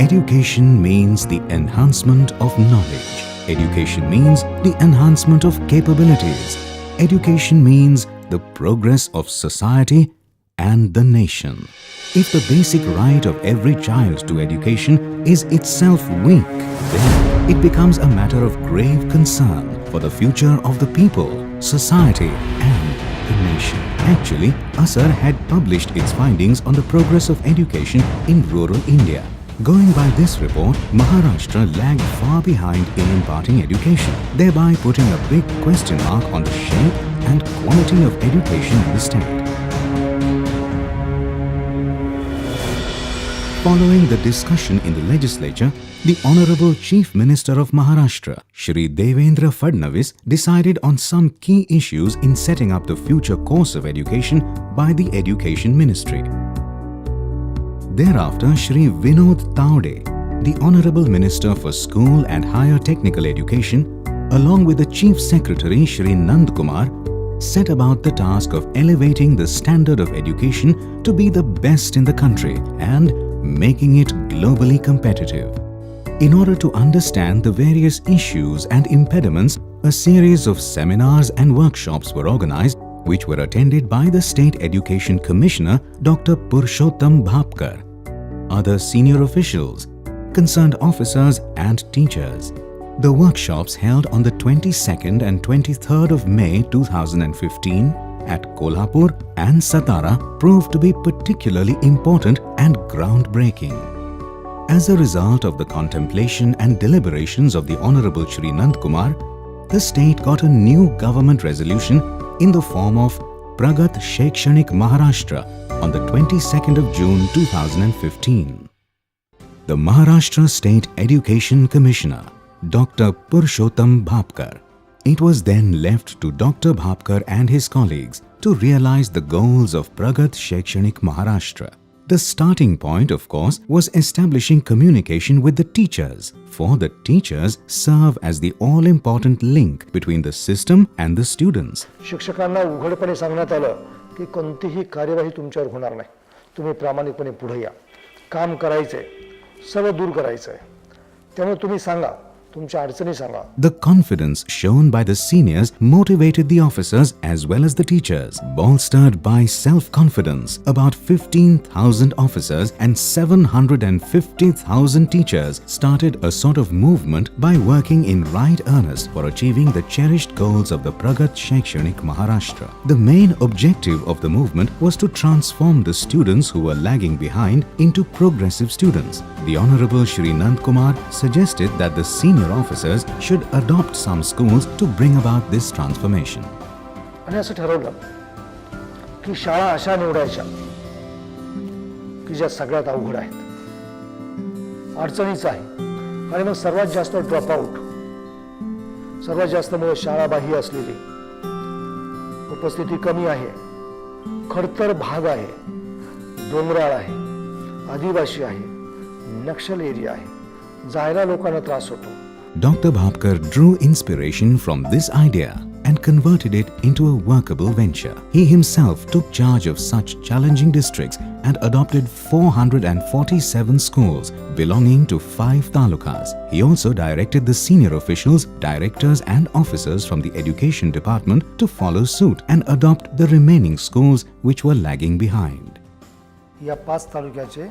Education means the enhancement of knowledge. Education means the enhancement of capabilities. Education means the progress of society and the nation. If the basic right of every child to education is itself weak, then it becomes a matter of grave concern for the future of the people, society and the nation. Actually, ASAR had published its findings on the progress of education in rural India. Going by this report, Maharashtra lagged far behind in imparting education, thereby putting a big question mark on the shape and quality of education in the state. Following the discussion in the legislature, the Honorable Chief Minister of Maharashtra, Shri Devendra Fadnavis, decided on some key issues in setting up the future course of education by the Education Ministry. Thereafter, Shri Vinod Taude, the Honorable Minister for School and Higher Technical Education, along with the Chief Secretary Shri Nand Kumar, set about the task of elevating the standard of education to be the best in the country and making it globally competitive. In order to understand the various issues and impediments, a series of seminars and workshops were organized, which were attended by the State Education Commissioner Dr. Purushottam Bhapkar, other senior officials, concerned officers and teachers. The workshops held on the 22nd and 23rd of May 2015 at Kolhapur and Satara proved to be particularly important and groundbreaking. As a result of the contemplation and deliberations of the Honorable Shri Nand Kumar, the state got a new government resolution in the form of Pragat Shaikshanik Maharashtra on the 22nd of June 2015. The Maharashtra State Education Commissioner, Dr. Purushottam Bhapkar. It was then left to Dr. Bhapkar and his colleagues to realize the goals of Pragat Shaikshanik Maharashtra. The starting point, of course, was establishing communication with the teachers, for the teachers serve as the all-important link between the system and the students. शिक्षकांना उघडपणे सांगण्यात आलं की कोणतीही कार्यवाही तुमच्यावर होणार नाही. तुम्ही प्रामाणिकपणे पुढे या. काम करायचंय, सर्व दूर करायचंय. त्यामुळे तुम्ही सांगा, तुमच्या अडचणी सांगा. The confidence shown by the seniors motivated the officers as well as the teachers. Bolstered by self-confidence, about 15,000 officers and 750,000 teachers started a sort of movement by working in right earnest for achieving the cherished goals of the Pragat Shaikshanik Maharashtra. The main objective of the movement was to transform the students who were lagging behind into progressive students. The Honorable Shri Nand Kumar suggested that the senior officers should adopt some schools to bring about this transformation. आणि असं ठरवलं की शाळा अशा निवडायच्या की ज्या सगळ्यात अवघड आहेत, अडचणीच आहे आणि मग सर्वात जास्त ड्रॉप आउट, सर्वात जास्त मुळे शाळाबाह्य असलेली, उपस्थिती कमी आहे, खडतर भाग आहे, डोंगराळ आहे, आदिवासी आहे, नक्षल एरिया आहे, जायला लोकांना त्रास होतो. Dr. Bhapkar drew inspiration from this idea and converted it into a workable venture. He himself took charge of such challenging districts and adopted 447 schools belonging to 5 talukas. He also directed the senior officials, directors and officers from the education department to follow suit and adopt the remaining schools which were lagging behind. या 5 तालुक्याचे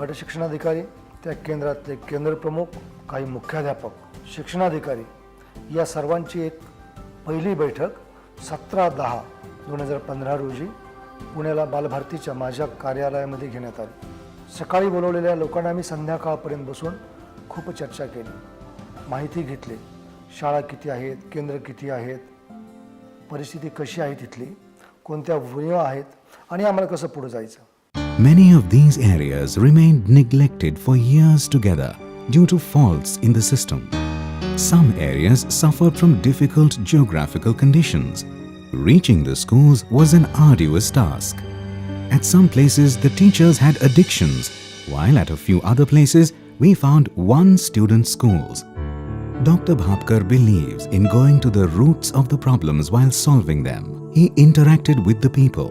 गट शिक्षणाधिकारी, त्या केंद्रातले केंद्र प्रमुख, काही मुख्याध्यापक, शिक्षणाधिकारी या सर्वांची एक पहिली बैठक 17/10/2015 रोजी पुण्याला बालभारतीच्या माझ्या कार्यालयामध्ये घेण्यात आली. सकाळी बोलवलेल्या लोकांना मी संध्याकाळपर्यंत बसून खूप चर्चा केली, माहिती घेतली. शाळा किती आहेत, केंद्र किती आहेत, परिस्थिती कशी आहे तिथली, कोणत्या उणिवा आहेत आणि आम्हाला कसं पुढे जायचं. Many of these areas remained neglected for years together due to faults in the system. Some areas suffered from difficult geographical conditions. Reaching the schools was an arduous task. At some places, the teachers had addictions, while at a few other places, we found one-student schools. Dr. Bhapkar believes in going to the roots of the problems while solving them. He interacted with the people.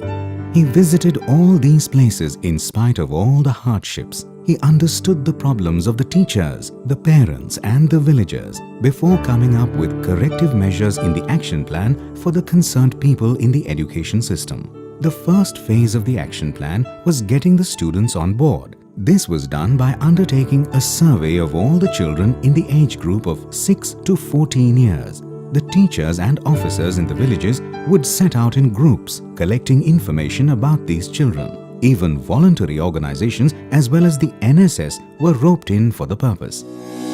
He visited all these places in spite of all the hardships. He understood the problems of the teachers, the parents and the villagers before coming up with corrective measures in the action plan for the concerned people in the education system. The first phase of the action plan was getting the students on board. This was done by undertaking a survey of all the children in the age group of 6 to 14 years. The teachers and officers in the villages would set out in groups collecting information about these children. Even voluntary organizations as well as the NSS were roped in for the purpose.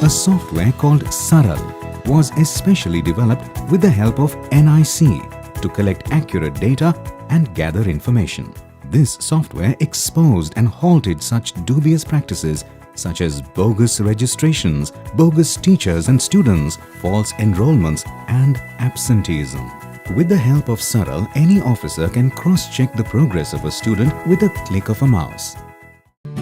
A software called Saral was especially developed with the help of NIC to collect accurate data and gather information. This software exposed and halted such dubious practices such as bogus registrations, bogus teachers and students, false enrollments and absenteeism. With the help of Saral, any officer can cross-check the progress of a student with a click of a mouse.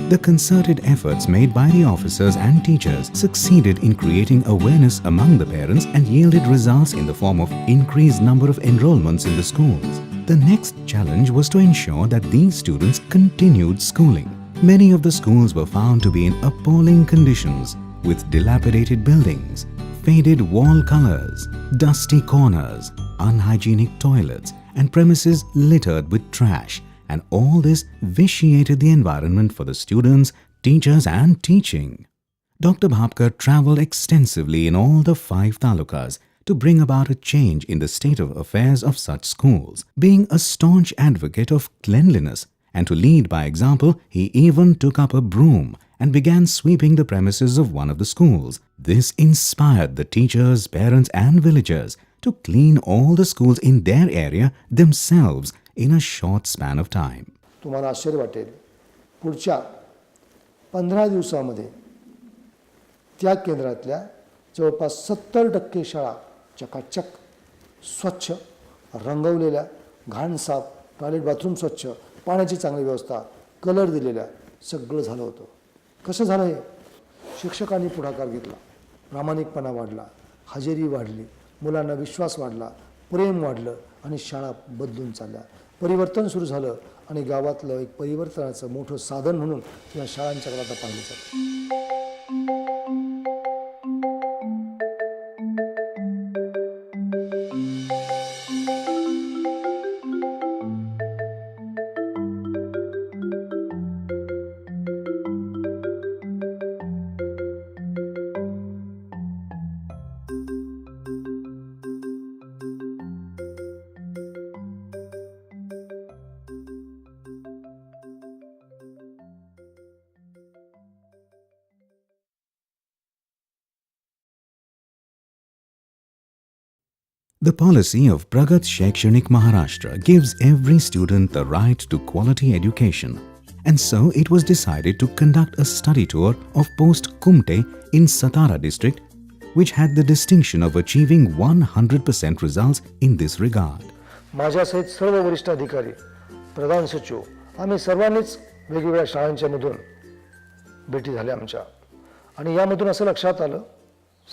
The concerted efforts made by the officers and teachers succeeded in creating awareness among the parents and yielded results in the form of increased number of enrollments in the schools. The next challenge was to ensure that these students continued schooling. Many of the schools were found to be in appalling conditions, with dilapidated buildings, faded wall colors, dusty corners, unhygienic toilets and premises littered with trash, and all this vitiated the environment for the students, teachers and teaching. Dr. Bhapkar travelled extensively in all the 5 talukas to bring about a change in the state of affairs of such schools. Being a staunch advocate of cleanliness and to lead by example, he even took up a broom and began sweeping the premises of one of the schools. This inspired the teachers, parents and villagers to clean all the schools in their area themselves in a short span of time. तुम्हाला आश्चर्य वाटेल, पुढच्या 15 दिवसामध्ये त्या केंद्रातल्या जवळपास 70% शाळा चकाचक, स्वच्छ, रंगवलेल्या, घाण साफ, टॉयलेट बाथरूम स्वच्छ, पाण्याची चांगली व्यवस्था, कलर दिलेल्या, सगळं झालं होतं. कसं झालं हे? शिक्षकांनी पुढाकार घेतला, प्रामाणिकपणा वाढला, हजेरी वाढली, मुलांना विश्वास वाढला, प्रेम वाढलं आणि शाळा बदलून चालल्या. परिवर्तन सुरू झालं आणि गावातलं एक परिवर्तनाचं मोठं साधन म्हणून या शाळांच्याकडे आता पाहिलं जातं. The policy of Pragat Shaikshanik Maharashtra gives every student the right to quality education, and so it was decided to conduct a study tour of post Kumte in Satara district, which had the distinction of achieving 100% results in this regard. माझ्यासहित सर्व वरिष्ठ अधिकारी, प्रधान सचिव, आम्ही सर्वांनीच वेगवेगळ्या शाळांच्या मधून भेटी झाल्या आमच्या, आणि यामधून असं लक्षात आलं,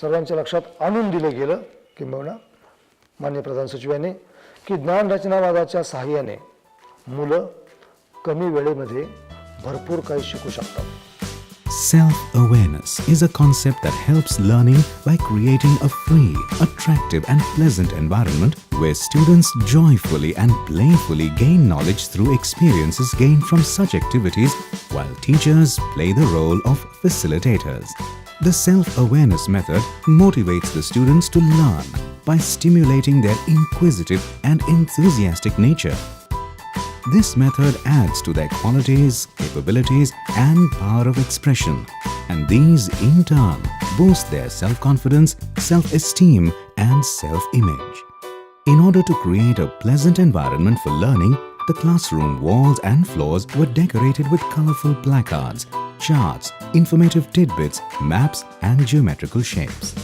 सर्वांच्या लक्षात आणून दिलं गेलं किंबहुना माननीय प्रधान सचिवांनी की ज्ञान रचनावादाच्या सहाय्याने मुलं कमी वेळेमध्ये भरपूर काही शिकू शकतात. Self-awareness is a concept that helps learning by creating a free, attractive and pleasant environment where students joyfully and playfully gain knowledge through experiences gained from such activities, while teachers play the role of facilitators. The self-awareness method motivates the students to learn by stimulating their inquisitive and enthusiastic nature. This method adds to their qualities, capabilities and power of expression, and these in turn boost their self-confidence, self-esteem and self-image. In order to create a pleasant environment for learning, the classroom walls and floors were decorated with colorful placards, charts, informative tidbits, maps and geometrical shapes.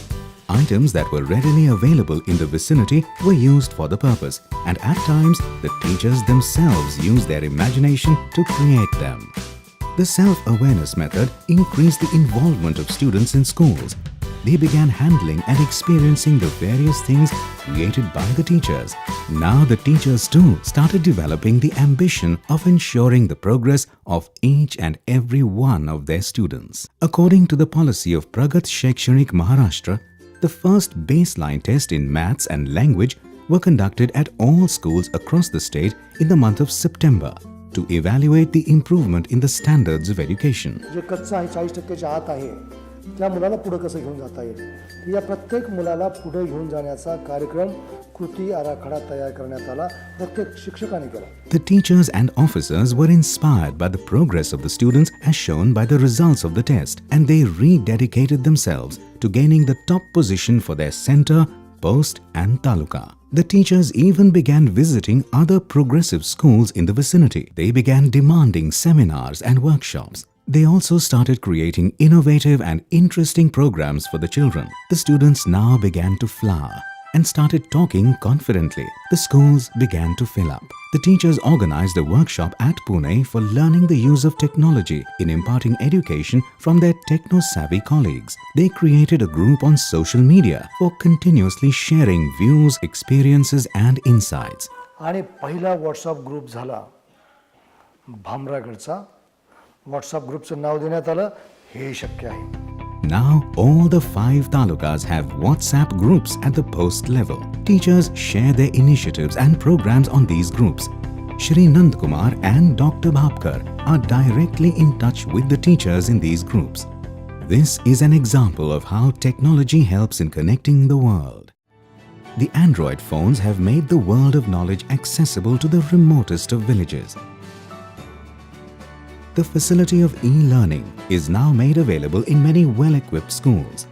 Items that were readily available in the vicinity were used for the purpose, and at times the teachers themselves used their imagination to create them. The self-awareness method increased the involvement of students in schools. they began handling and experiencing the various things created by the teachers. Now the teachers too started developing the ambition of ensuring the progress of each and every one of their students. According to the policy of Pragat Shaikshanik Maharashtra, the first baseline test in maths and language were conducted at all schools across the state in the month of September to evaluate the improvement in the standards of education. जे कच्चा आहे 40%च्या आत आहे त्या मुलाला पुढे कसं घेऊन जाता येईल या प्रत्येक मुलाला पुढे घेऊन जाण्याचा कार्यक्रम कृती आराखडा तयार करण्यात आला प्रत्येक शिक्षकाने केला. The teachers and officers were inspired by the progress of the students as shown by the results of the test, and they rededicated themselves to gaining the top position for their center, post and taluka. The teachers even began visiting other progressive schools in the vicinity. They began demanding seminars and workshops. They also started creating innovative and interesting programs for the children. The students now began to flower and started talking confidently. The schools began to fill up. The teachers organized a workshop at Pune for learning the use of technology in imparting education from their techno-savvy colleagues. They created a group on social media for continuously sharing views, experiences and insights. आणि पहिला WhatsApp group झाला भामरागडचा. WhatsApp ग्रुपचं नाव देण्यात आलं हे शक्य आहे. Now, all the 5 talukas have WhatsApp groups at the post level. Teachers share their initiatives and programs on these groups. Shri Nandkumar and Dr. Bhapkar are directly in touch with the teachers in these groups. This is an example of how technology helps in connecting the world. The Android phones have made the world of knowledge accessible to the remotest of villages. The facility of e-learning is now made available in many well-equipped schools.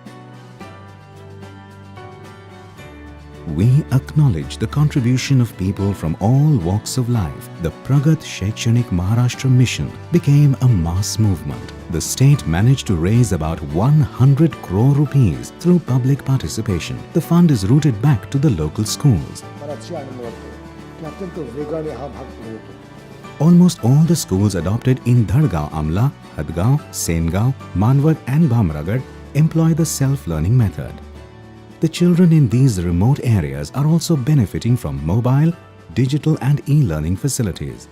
We acknowledge the contribution of people from all walks of life. The Pragat Shaikshanik Maharashtra mission became a mass movement. The state managed to raise about 100 crore rupees through public participation. The fund is routed back to the local schools. मला अतिशय आनंद वाटतो की अत्यंत वेगाने हा भाग पुढे येतो. Almost all the schools adopted in Dhadgaon Amla, Hadgaon, Sengaon, Manwad and Bhamragad employ the self-learning method. The children in these remote areas are also benefiting from mobile, digital and e-learning facilities.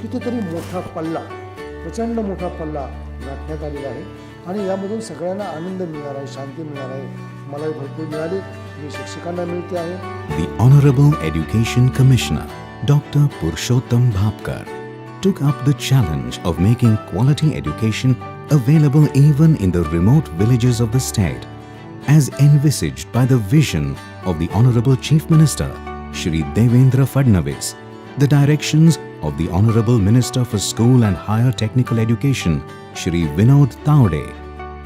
कितीतरी मोठा पल्ला प्रचंड मोठा पल्ला गाठण्यात आलेला आहे आणि यामधून सगळ्यांना आनंद मिळणार आहे, शांती मिळणार आहे. मलाही भरपूर मिळाली, मी शिक्षकांना मिळते आहे. The Honorable Education Commissioner, Dr. Purushottam Bhapkar, took up the challenge of making quality education available even in the remote villages of the state, as envisaged by the vision of the Honorable Chief Minister, Shri Devendra Fadnavis. The directions of the Honorable Minister for School and Higher Technical Education, Shri Vinod Taude,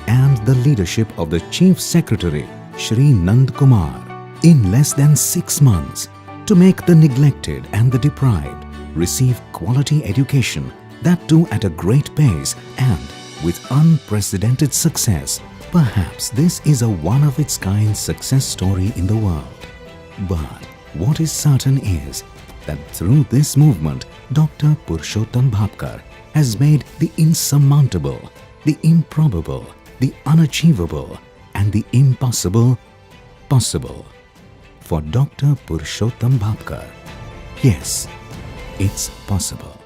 and the leadership of the Chief Secretary, Shri Nandkumar, in less than 6 months, to make the neglected and the deprived receive quality education, that too at a great pace and with unprecedented success. Perhaps this is a one-of-its-kind success story in the world. But what is certain is that through this movement, Dr. Purushottam Bhapkar has made the insurmountable, the improbable, the unachievable, and the impossible possible. For Dr. Purushottam Bhapkar, yes, it's possible.